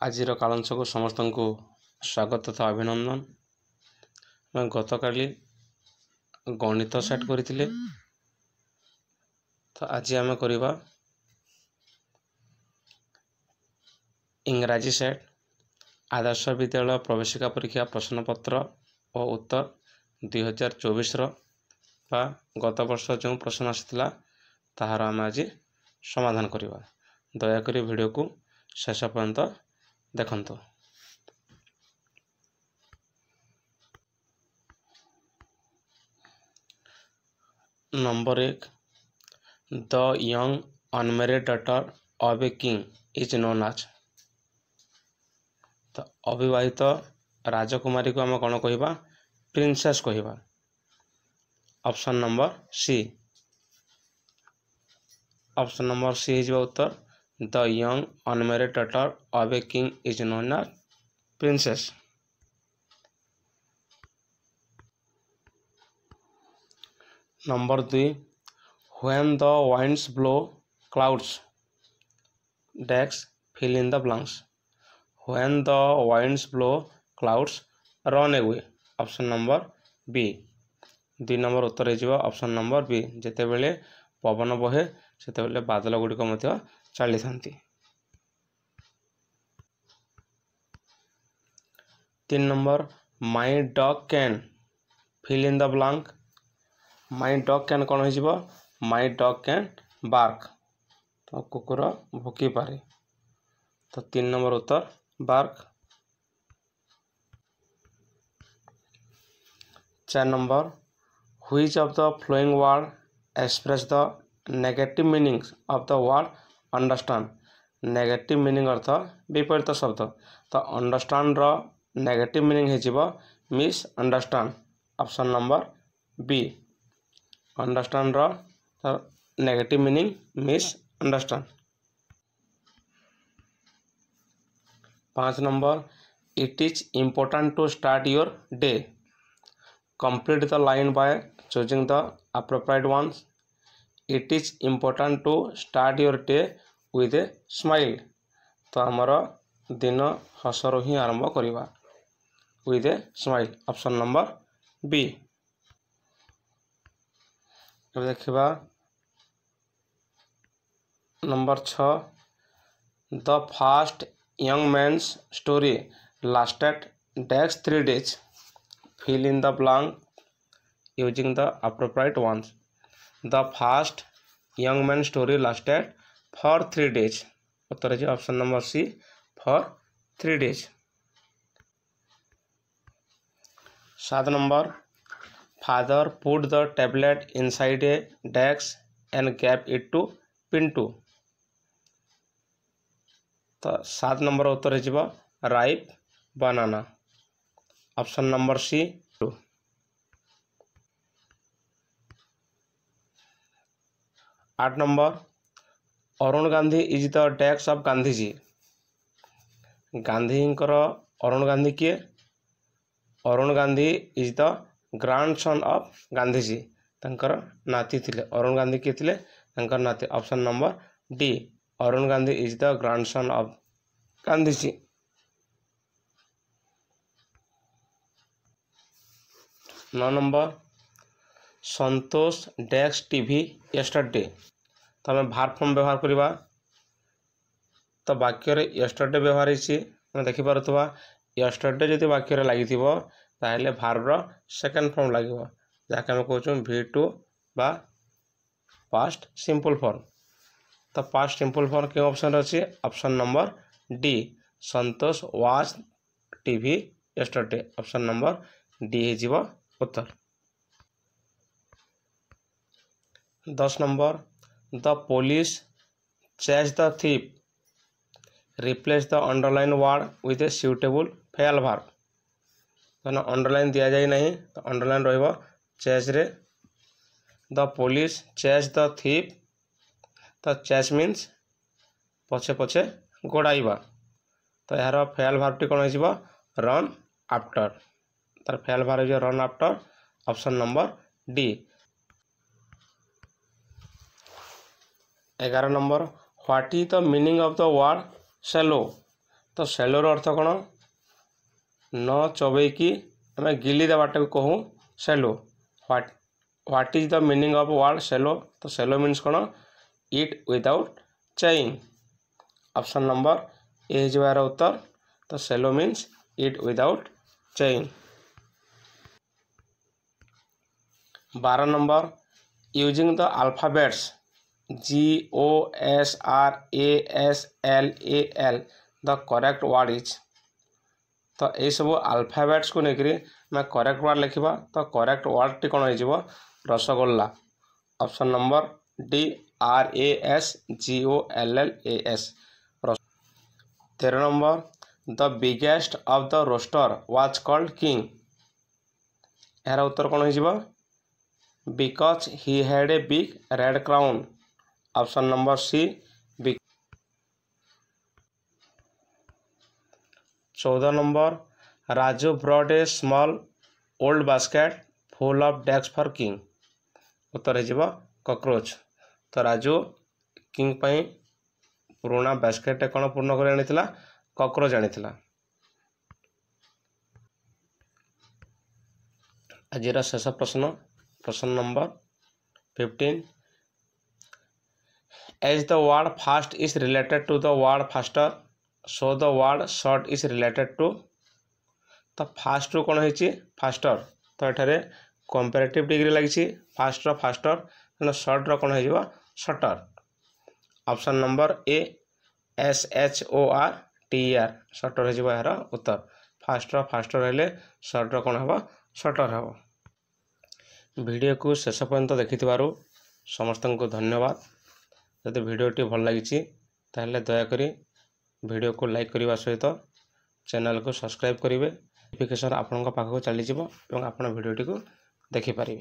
आजिर कालांश को समस्त को स्वागत तथा अभिनंदन। मैं गतकाली गणित सेट करथिले तो आज आम करवा इंग्राजी सेट आदर्श विद्यालय प्रवेशिका परीक्षा प्रश्नपत्र और उत्तर 2024 बा गत वर्ष जो प्रश्न आसाला ताहार आम आज समाधान करवा। दयाकोरी वीडियो को शेष पर्यंत देखंतु। Number 1, the young unmarried daughter of a king is known as. तो अविवाहित राजकुमारी को आम कौन कहवा? प्रिंसेस कहवा। Option number C. Option number C हो उत्तर। The young unmarried daughter of a king is known as princess. Number 2, when the winds blow clouds dash fill in the blanks। When the winds blow clouds run away। Option number B. 2 number उत्तर हो option number B. जिते बेले पवन बहे सेते बेले बादल गुड़िक मध्य चली थांती। 3 number, my dog can fill in the blank. My dog can कौन हो? My dog can bark. तो कुकुर भुकी पारे। तो 3 नंबर उत्तर bark. 4 number, which of the following word expresses the negative meaning of the word understand. Negative meaning अर्थ विपरीत शब्द। तो अंडरस्टैंड रो नेगेटिव मीनिंग हो misunderstand. Option number B. Understand रो negative meaning misunderstand. 5 number, it is important to start your day. Complete the line by choosing the appropriate ones। It is important to start your day with a smile. तो आमर दिन हसर ही आरंभ करवा with a smile. Option number B. देखा number 6, the fast young man's story lasted dash 3 days। Fill in the blank using the appropriate ones। The fast young man story lasted for 3 days। उत्तर है option number C, for 3 days। 7 number, father put the tablet inside a desk and gave it to Pintu. तो 7 number उत्तर हो ripe banana. Option number C. 8 number, Arun Gandhi is the dash of Gandhiji. Gandhi Arun Gandhi किए? Arun Gandhi is the grandson of Gandhiji. तंकर नाती थिले। अरुण गांधी किए थिले? तंकर नाती। Option number D. Arun Gandhi is the grandson of Gandhiji. 9 number, Santosh dash TV yesterday. तो आम भार फॉर्म व्यवहार करवा। तो वाक्य यस्टरडे व्यवहार होती देखिपा। यस्टरडे जो वाक्य लगी ताहले भार्बर सेकेंड फॉर्म लगे जहाँकि आम कहूँ V2 बा पास्ट सिंपल फॉर्म। तो पास्ट सिंपल फॉर्म क्यों ऑप्शन अच्छी? Option number D, Santosh watch TV yesterday. Option number D हो उत्तर। 10 number, the police chase the thief replace the underline word with a suitable phrasal verb. तो underline दि जाए नहीं तो अंडरलाइन रहिबो चेज रे। The police chase the thief. तो चेज मीन्स पछे पछे गोड़ाइबा। तो यार फेल वर्बटी कौन हो? Run after. तार फेल वर्ब हो run after. Option number D. 11 number, what is the meaning of the word shallow. तो सेलोर अर्थ कौन न चबेकी आम गिली देवाटा कहूँ swallow what is the meaning of word swallow तो सेलो मीन्स कौन eat without chewing option number A यार उत्तर तो swallow means eat without chewing 12 number using the alphabets GOSRASLAL the correct word is तो यही सब अल्फाबेट्स को लेकर मैं करेक्ट वर्ड लिखा तो करेक्ट वर्ड टी कौन हो rasgulla option number D RASGOLLAS 13 number the biggest of the rooster was called king यार उत्तर कौन हो because he had a big red crown option number C 14 number Raju brought a small old basket full of ducks for king उत्तर हो cockroach तो Raju king पाई पुराना basket कौन पूर्ण कर आनी कॉकरोच आनी आज शेष प्रश्न number 15 as the word fast is related to the word faster so the word short is related to तो फास्ट रू कौन हो फास्टर तो ये कंपेरेटिव डिग्री लगी फास्ट फास्टर शॉर्ट कौन हो shorter option number A SHORTER shorter हो यार उत्तर फास्ट फास्टर हेले शॉर्ट कौन हम शॉर्टर हम वीडियो को शेष पर्यंत देखि समस्त को धन्यवाद जदि वीडियोटी भल लगी ताहले दयाकोरी वीडियो को लाइक करने सहित चैनल को सब्सक्राइब करेंगे नोटिफिकेशन आपण पाखक चलीज और आप वीडियोटी को देखिपारे।